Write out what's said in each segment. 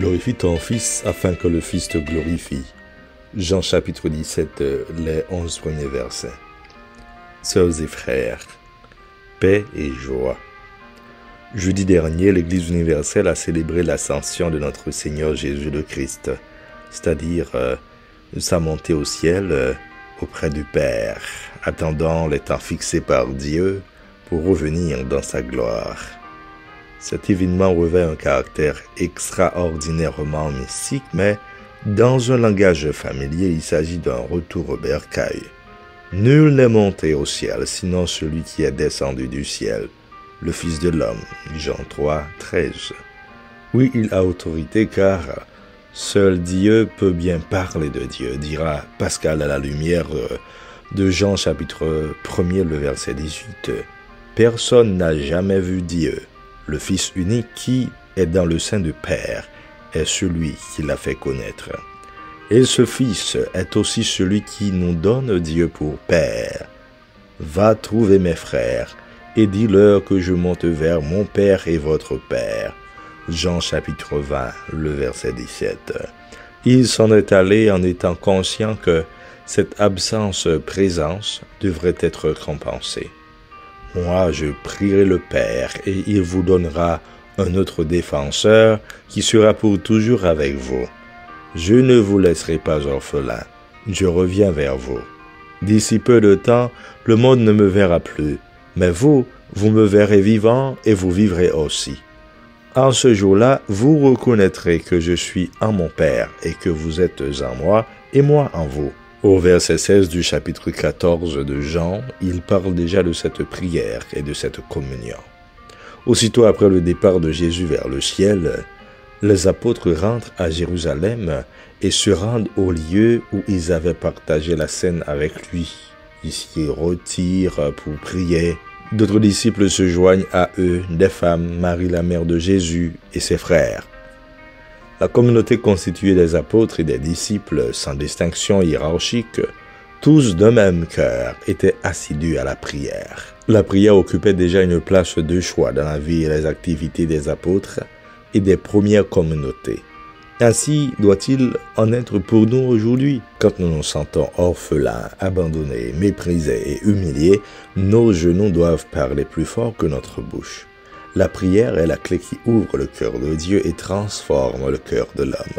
Glorifie ton Fils afin que le Fils te glorifie. Jean chapitre 17, les 11 premiers versets. Sœurs et frères, paix et joie. Jeudi dernier, l'Église universelle a célébré l'ascension de notre Seigneur Jésus le Christ, c'est-à-dire sa montée au ciel auprès du Père, attendant les temps fixés par Dieu pour revenir dans sa gloire. Cet événement revêt un caractère extraordinairement mystique, mais dans un langage familier, il s'agit d'un retour au bercail. Nul n'est monté au ciel, sinon celui qui est descendu du ciel, le Fils de l'homme. Jean 3, 13. Oui, il a autorité car seul Dieu peut bien parler de Dieu, dira Pascal à la lumière de Jean chapitre 1er, le verset 18. Personne n'a jamais vu Dieu. Le Fils unique qui est dans le sein du Père est celui qui l'a fait connaître. Et ce Fils est aussi celui qui nous donne Dieu pour Père. Va trouver mes frères et dis-leur que je monte vers mon Père et votre Père. Jean chapitre 20, le verset 17. Il s'en est allé en étant conscient que cette absence-présence devrait être compensée. Moi, je prierai le Père, et il vous donnera un autre défenseur qui sera pour toujours avec vous. Je ne vous laisserai pas orphelin, je reviens vers vous. D'ici peu de temps, le monde ne me verra plus, mais vous me verrez vivant et vous vivrez aussi. En ce jour-là, vous reconnaîtrez que je suis en mon Père et que vous êtes en moi et moi en vous. Au verset 16 du chapitre 14 de Jean, il parle déjà de cette prière et de cette communion. Aussitôt après le départ de Jésus vers le ciel, les apôtres rentrent à Jérusalem et se rendent au lieu où ils avaient partagé la scène avec lui. Ils s'y retirent pour prier. D'autres disciples se joignent à eux, des femmes, Marie la mère de Jésus et ses frères. La communauté constituée des apôtres et des disciples, sans distinction hiérarchique, tous d'un même cœur, étaient assidus à la prière. La prière occupait déjà une place de choix dans la vie et les activités des apôtres et des premières communautés. Ainsi doit-il en être pour nous aujourd'hui. Quand nous nous sentons orphelins, abandonnés, méprisés et humiliés, nos genoux doivent parler plus fort que notre bouche. La prière est la clé qui ouvre le cœur de Dieu et transforme le cœur de l'homme.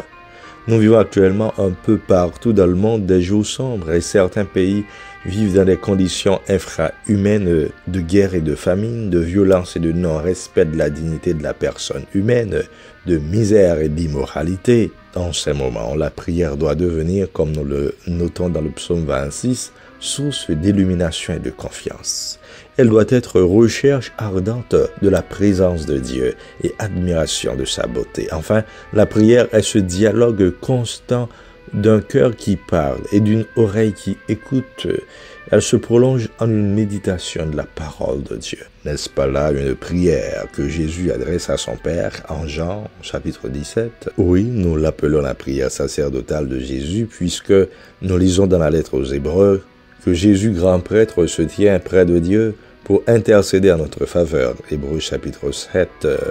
Nous vivons actuellement un peu partout dans le monde des jours sombres et certains pays vivent dans des conditions infra-humaines de guerre et de famine, de violence et de non-respect de la dignité de la personne humaine, de misère et d'immoralité. En ces moments, la prière doit devenir, comme nous le notons dans le psaume 26, source d'illumination et de confiance. Elle doit être recherche ardente de la présence de Dieu et admiration de sa beauté. Enfin, la prière est ce dialogue constant d'un cœur qui parle et d'une oreille qui écoute. Elle se prolonge en une méditation de la parole de Dieu. N'est-ce pas là une prière que Jésus adresse à son Père en Jean chapitre 17? Oui, nous l'appelons la prière sacerdotale de Jésus puisque nous lisons dans la lettre aux Hébreux que Jésus, grand prêtre, se tient près de Dieu pour intercéder en notre faveur. Hébreux chapitre 7,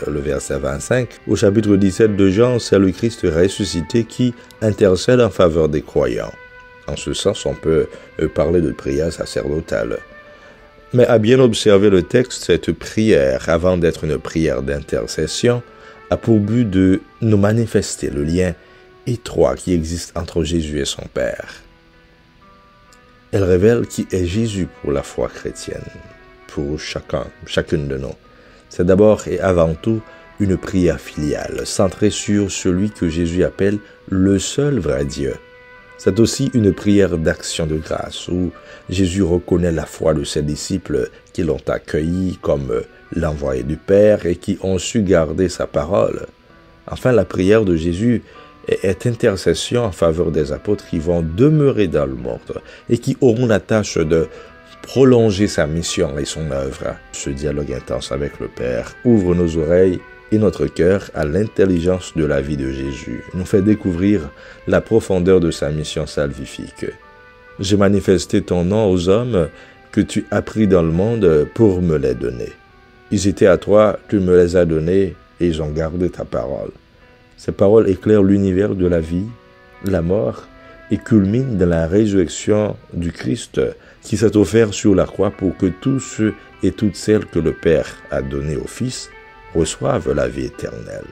le verset 25. Au chapitre 17 de Jean, c'est le Christ ressuscité qui intercède en faveur des croyants. En ce sens, on peut parler de prière sacerdotale. Mais à bien observer le texte, cette prière, avant d'être une prière d'intercession, a pour but de nous manifester le lien étroit qui existe entre Jésus et son Père. Elle révèle qui est Jésus pour la foi chrétienne, pour chacune de nous. C'est d'abord et avant tout une prière filiale, centrée sur celui que Jésus appelle le seul vrai Dieu. C'est aussi une prière d'action de grâce, où Jésus reconnaît la foi de ses disciples qui l'ont accueilli comme l'envoyé du Père et qui ont su garder sa parole. Enfin, la prière de Jésus est intercession en faveur des apôtres qui vont demeurer dans le monde et qui auront la tâche de prolonger sa mission et son œuvre. Ce dialogue intense avec le Père ouvre nos oreilles et notre cœur à l'intelligence de la vie de Jésus, nous fait découvrir la profondeur de sa mission salvifique. J'ai manifesté ton nom aux hommes que tu as pris dans le monde pour me les donner. Ils étaient à toi, tu me les as donnés et ils ont gardé ta parole. Ces paroles éclairent l'univers de la vie, la mort, et culminent dans la résurrection du Christ qui s'est offert sur la croix pour que tous ceux et toutes celles que le Père a donnés au Fils reçoivent la vie éternelle.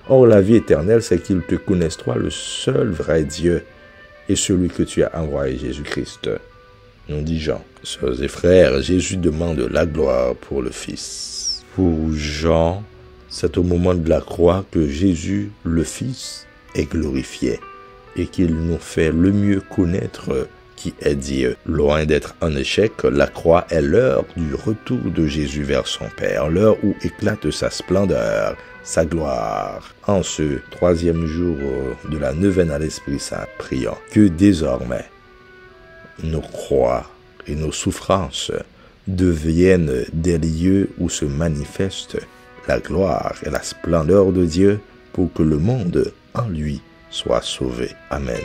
Or, la vie éternelle, c'est qu'ils te connaissent, toi, le seul vrai Dieu, et celui que tu as envoyé, Jésus-Christ. Nous dit Jean. Sœurs et frères, Jésus demande la gloire pour le Fils. Pour Jean, c'est au moment de la croix que Jésus, le Fils, est glorifié et qu'il nous fait le mieux connaître qui est Dieu. Loin d'être un échec, la croix est l'heure du retour de Jésus vers son Père, l'heure où éclate sa splendeur, sa gloire. En ce 3e jour de la neuvaine à l'Esprit Saint, prions que désormais nos croix et nos souffrances deviennent des lieux où se manifeste la gloire et la splendeur de Dieu pour que le monde en lui soit sauvé. Amen.